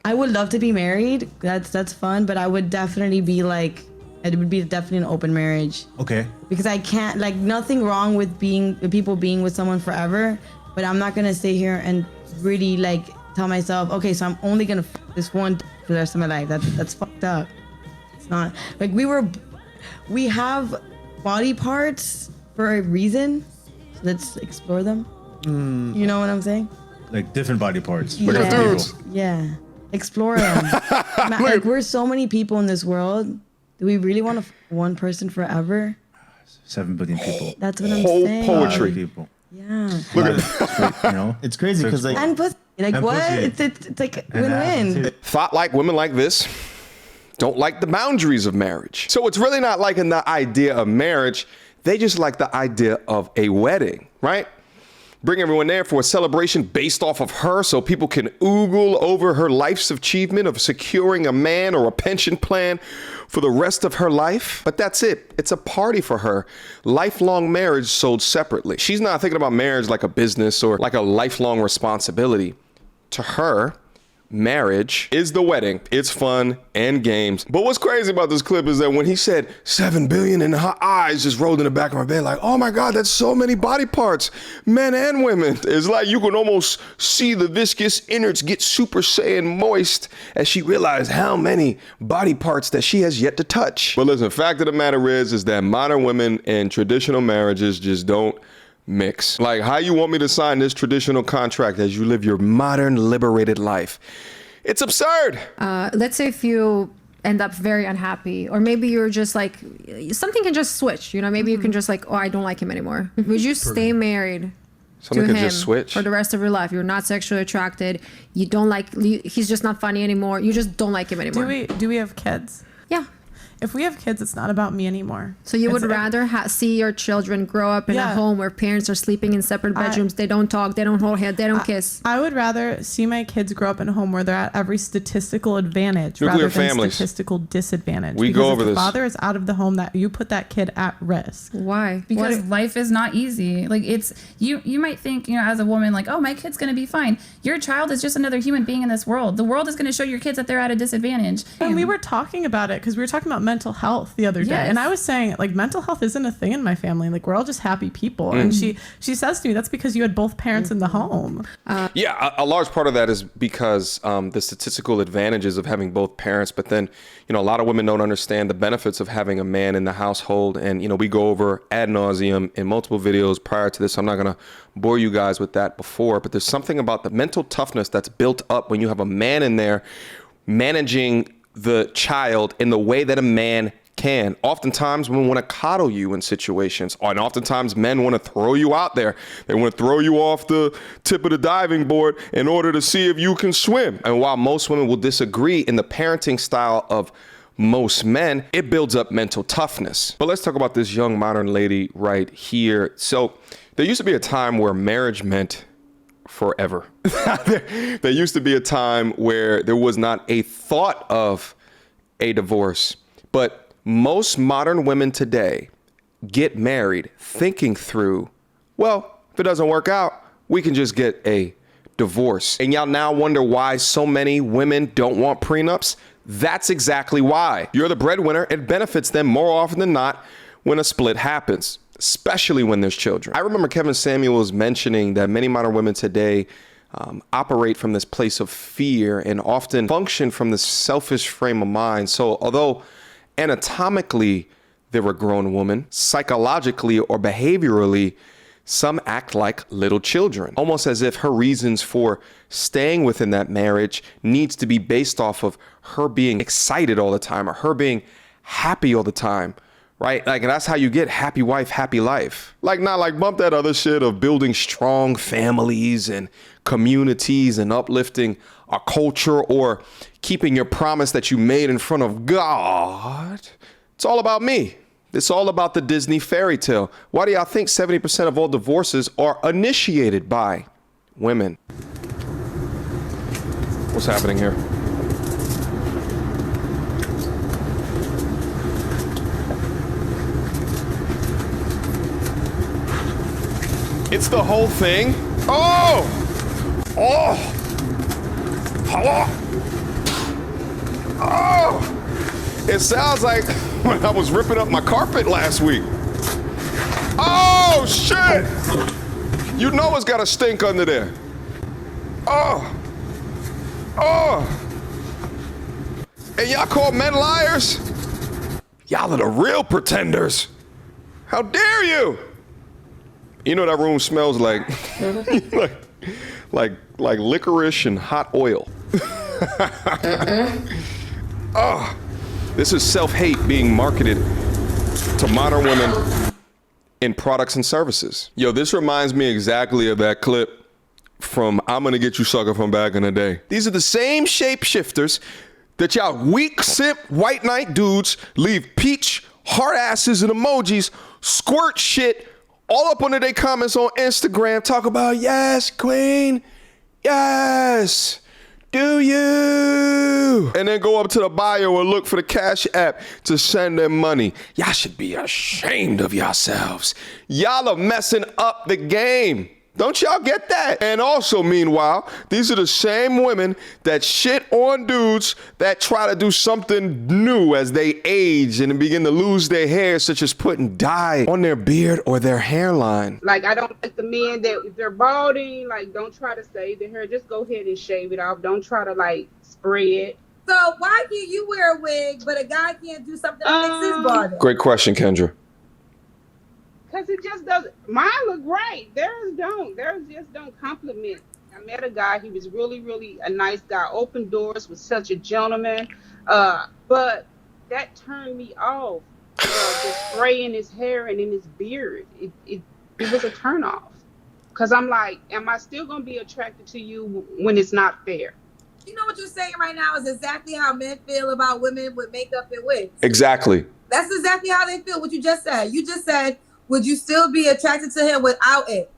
I would love to be married. That's fun, but I would definitely be like, it would be definitely an open marriage. Okay. Because I can't, like, nothing wrong with people being with someone forever, but I'm not gonna stay here and really like tell myself, okay, so I'm only gonna f this one for the rest of my life. That's fucked up. It's not like we have body parts for a reason. So let's explore them. You know what I'm saying? Like different body parts. Yeah. Yeah. Explore them. Like, we're so many people in this world. Do we really want to one person forever? 7 billion people. That's what I'm Whole saying. poetry. People. Yeah. Look at You know, It's crazy because like And pussy. Like, And what? pussy. It's like win-win. thought like women like this don't like the boundaries of marriage. So it's really not liking the idea of marriage. They just like the idea of a wedding, right? Bring everyone there for a celebration based off of her so people can oogle over her life's achievement of securing a man or a pension plan for the rest of her life. But that's it. It's a party for her. Lifelong marriage sold separately. She's not thinking about marriage like a business or like a lifelong responsibility. To her, marriage is the wedding. It's fun and games. But what's crazy about this clip is that when he said 7 billion and her eyes just rolled in the back of her bed like, oh my God, that's so many body parts, men and women. It's like you can almost see the viscous innards get Super Saiyan moist as she realized how many body parts that she has yet to touch. But listen, fact of the matter is that modern women and traditional marriages just don't mix. Like, how you want me to sign this traditional contract as you live your modern liberated life? It's absurd. Let's say if you end up very unhappy, or maybe you're just like, something can just switch, you know, maybe you can just like, oh, I don't like him anymore. Would you stay married Something to could him just switch for the rest of your life? You're not sexually attracted. You don't like, he's just not funny anymore. You just don't like him anymore. Do we have kids? Yeah. If we have kids, it's not about me anymore. So you would It's- rather see your children grow up in a Yeah. home where parents are sleeping in separate bedrooms, they don't talk, they don't hold hands, they don't kiss. I would rather see my kids grow up in a home where they're at every statistical advantage Nuclear rather than families. statistical disadvantage. We because go if over the this. father is out of the home, that you put that kid at risk. Why? Because life is not easy. Like, it's you might think, you know, as a woman, like, oh, my kid's gonna be fine. Your child is just another human being in this world. The world is gonna show your kids that they're at a disadvantage. And we were talking about it because we were talking about mental health the other day, Yes. and I was saying, like, mental health isn't a thing in my family. Like, we're all just happy people. And she says to me, that's because you had both parents in the home. Yeah, a large part of that is because the statistical advantages of having both parents, but then, you know, a lot of women don't understand the benefits of having a man in the household. And, you know, we go over ad nauseum in multiple videos prior to this. I'm not going to bore you guys with that before, but there's something about the mental toughness that's built up when you have a man in there managing the child in the way that a man can. Oftentimes women want to coddle you in situations, and oftentimes men want to throw you out there. They want to throw you off the tip of the diving board in order to see if you can swim. And while most women will disagree in the parenting style of most men, it builds up mental toughness. But let's talk about this young modern lady right here. So there used to be a time where marriage meant forever. There used to be a time where there was not a thought of a divorce, but most modern women today get married thinking through, well, if it doesn't work out, we can just get a divorce. And y'all now wonder why so many women don't want prenups? That's exactly why. You're the breadwinner. It benefits them more often than not when a split happens, especially when there's children. I remember Kevin Samuels mentioning that many modern women today operate from this place of fear and often function from this selfish frame of mind. So although anatomically they're a grown woman, psychologically or behaviorally, some act like little children, almost as if her reasons for staying within that marriage needs to be based off of her being excited all the time or her being happy all the time, right? Like, that's how you get happy wife, happy life. Like, not like bump that other shit of building strong families and communities and uplifting our culture or keeping your promise that you made in front of God. It's all about me. It's all about the Disney fairy tale. Why do y'all think 70% of all divorces are initiated by women? What's happening here? It's the whole thing. Oh! Oh! Hello! Oh, it sounds like when I was ripping up my carpet last week. Oh, shit. You know it's got a stink under there. Oh. Oh. And y'all call men liars? Y'all are the real pretenders. How dare you? You know that room smells like like licorice and hot oil. Oh, this is self-hate being marketed to modern women in products and services. Yo, this reminds me exactly of that clip from I'm Gonna Get You Sucker from back in the day. These are the same shapeshifters that y'all weak simp white knight dudes leave peach, heart asses, and emojis, squirt shit all up under their comments on Instagram, talk about, yes, queen, yes, do you? And then go up to the bio and look for the Cashapp to send them money. Y'all should be ashamed of yourselves. Y'all are messing up the game. Don't y'all get that? And also, meanwhile, these are the same women that shit on dudes that try to do something new as they age and begin to lose their hair, such as putting dye on their beard or their hairline. Like, I don't like the men that, if they're balding, like, don't try to save their hair. Just go ahead and shave it off. Don't try to, like, spray it. So why can't you wear a wig, but a guy can't do something to fix his balding? Great question, Kendra. Because it just doesn't. Mine look great. Theirs don't. Theirs just don't compliment. I met a guy. He was really, really a nice guy. Opened doors, was such a gentleman. But that turned me off. The spray in his hair and in his beard. It was a turnoff. Because I'm like, am I still going to be attracted to you when it's not fair? You know what you're saying right now is exactly how men feel about women with makeup and wigs. Exactly. That's exactly how they feel. What you just said. You just said, would you still be attracted to him without it?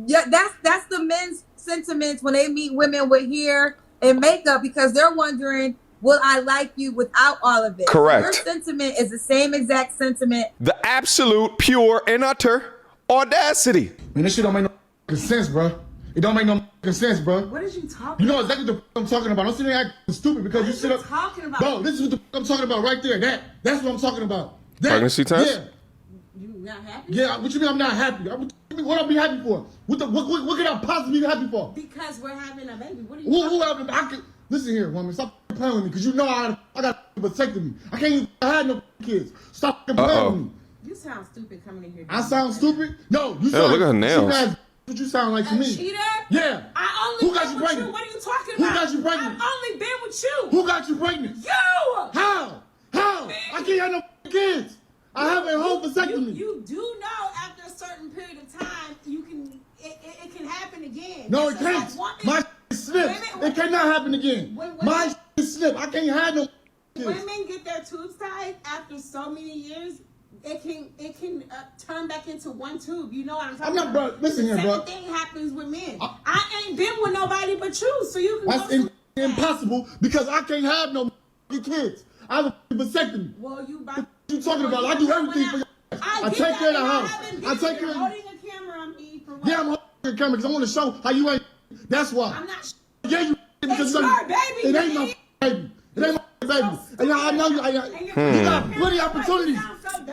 Yeah, that's the men's sentiments when they meet women with hair and makeup, because they're wondering, will I like you without all of it? Correct. So your sentiment is the same exact sentiment. The absolute, pure, and utter audacity. Man, this shit don't make no sense, bro. It don't make no sense, bro. What is you talking You know exactly what the I'm talking about. Don't sit there acting stupid because you sit up. talking about? Bro, this is what the I'm talking about right there. That's what I'm talking about. That, Pregnancy test? Yeah. You not happy? Yeah, what you mean I'm not happy? What I'll be happy for? What could I possibly be happy for? Because we're having a baby. What are you Listen here, woman. Stop playing with me, because you know I got vasectomy. I can't even have no kids. Stop playing with me. You sound stupid coming in here. I sound stupid? No, you Yo, sound look at her nails. What you sound like to me. cheater? Yeah. I only Who got been you with pregnant? you. What are you talking Who about? got you pregnant? I've only been with you. Who got you pregnant? You! How? I can't have no kids. I have a whole vasectomy. You do know after a certain period of time, it can happen again. No, it can't. My shit slipped. It cannot happen again. My shit slipped. I can't have no kids. Women get their tubes tied after so many years. It can turn back into one tube. You know what I'm talking about? Bro. Listen here, bro. The same thing happens with men. I ain't been with nobody but you, so you can That's impossible, because I can't have no kids. I have a vasectomy. Well, you talking about? I do everything for you. I take care of the house. I take care of. Holding a camera on me for what? Yeah, I'm holding the camera because I want to show how you ain't. That's why. I'm not. Yeah, you. It's your baby. It ain't my baby. It ain't my baby. And I know you. You got plenty of opportunities.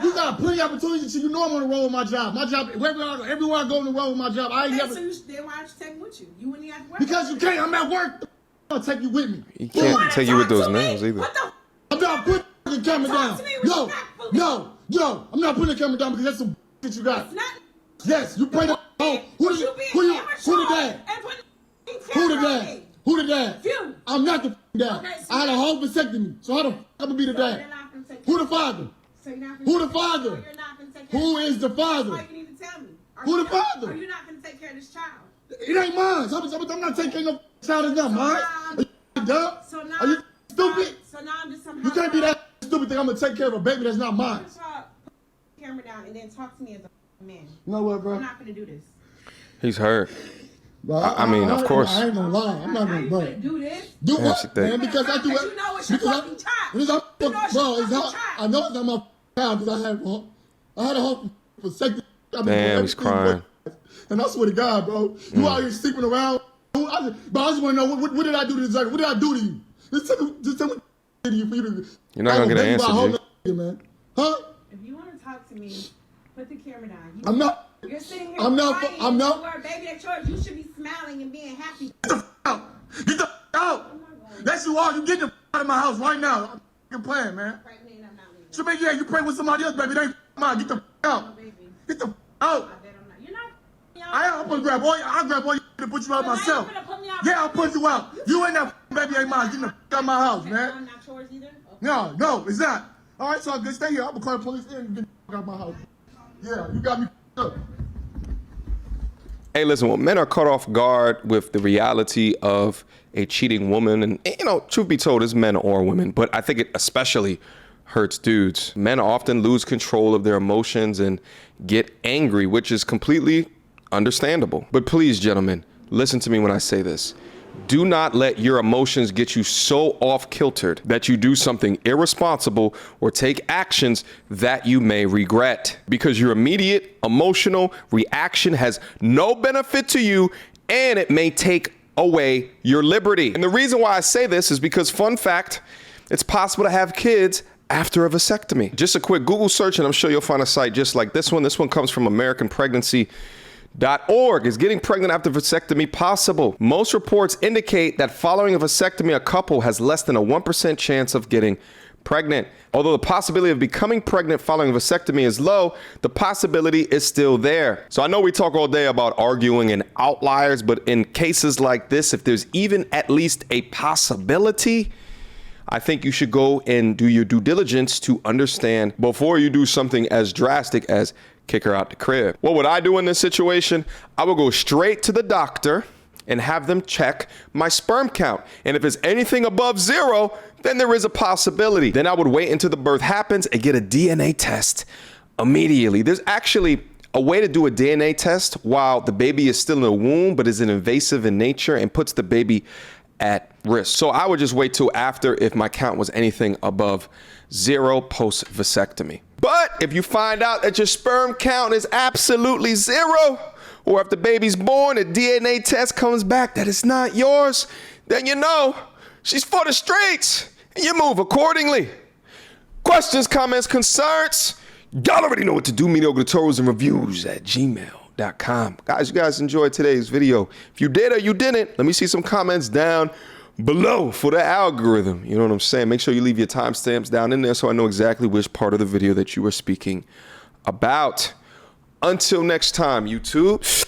You got plenty of opportunities. You know I'm on the road with my job. My job. Everywhere I go on the road with my job. I ain't never. Then why don't you take me with you? You wouldn't have to work. Because you can't. I'm at work. I'll take you with me. You can't take you with those nails either. What the? I'm not putting the camera down. No, I'm not putting the camera down because that's some that you got. It's not. Yes, you play the. Oh, who the dad? Who the dad? You. I'm not the dad. Okay, so I had a whole vasectomy. So how the fuck I'm gonna be the dad? Who the father? So you're not gonna Who the take- father? so you're not gonna take care Who of is the That's all father? you need to tell me. Who the father? Are you not gonna take care of this child? It ain't mine. I'm not taking no child. It's not mine. Are you dumb? So now. Are you stupid? So now I'm just somehow. You can't be that stupid. Think I'm gonna take care of a baby that's not mine. First of all, put the camera down and then talk to me as a man. You know what, I'm bro? not gonna do this. He's hurt. Bro, I mean, of course. I ain't gonna lie. I'm not How gonna, you bro. gonna do this? Do Yeah, she what, think. man? Because I do it. You know it's your fucking child. Because You know it's bro, your it's fucking not. child. I know it's not my child because I had a whole vasectomy. Damn, he's crying. And I swear to God, bro, you out here sleeping around. But I just want to know what did I do to deserve it? What did I do to you? Just tell me You're not gonna get an answer, G. Man. Huh? If you want to talk to me, put the camera down. I'm not. You're sitting here I'm not. crying. I'm not. You are, baby, that's yours. You should be smiling and being happy. Get the out. Get the out. That's you are. You get the out of my house right now. I'm playing, man. So, man, yeah, you pray with somebody else, baby. They ain't mine. Get the out. Get the out. You're not. I'm gonna grab all. I'll grab all you and put you out myself. Yeah, I'll put you out. You ain't that baby ain't mine. Get the out of my house, man. I'm not yours either. No, it's not. All right, so I'm good. Stay here. I'm gonna call the police in and get the out of my house. Yeah, you got me up. Hey, listen, when men are caught off guard with the reality of a cheating woman, and, you know, truth be told, it's men or women, but I think it especially hurts dudes. Men often lose control of their emotions and get angry, which is completely understandable. But please, gentlemen, listen to me when I say this. Do not let your emotions get you so off-kiltered that you do something irresponsible or take actions that you may regret, because your immediate emotional reaction has no benefit to you and it may take away your liberty. And the reason why I say this is because, fun fact, it's possible to have kids after a vasectomy. Just a quick Google search and I'm sure you'll find a site just like this one. This one comes from AmericanPregnancy.org. Is getting pregnant after vasectomy possible? Most reports indicate that following a vasectomy, a couple has less than a 1% chance of getting pregnant. Although the possibility of becoming pregnant following a vasectomy is low, the possibility is still there. So I know we talk all day about arguing and outliers, but in cases like this, if there's even at least a possibility, I think you should go and do your due diligence to understand before you do something as drastic as kick her out the crib. What would I do in this situation? I would go straight to the doctor and have them check my sperm count. And if it's anything above 0, then there is a possibility. Then I would wait until the birth happens and get a DNA test immediately. There's actually a way to do a DNA test while the baby is still in the womb, but is invasive in nature and puts the baby at risk. So I would just wait till after if my count was anything above 0 post vasectomy. But if you find out that your sperm count is absolutely 0, or if the baby's born, a DNA test comes back that it's not yours, then you know she's for the streets and you move accordingly. Questions, comments, concerns? Y'all already know what to do. Mediocre tutorials and reviews at gmail.com. Guys, you guys enjoyed today's video. If you did or you didn't, let me see some comments down below for the algorithm. You know what I'm saying? Make sure you leave your timestamps down in there so I know exactly which part of the video that you were speaking about. Until next time, YouTube.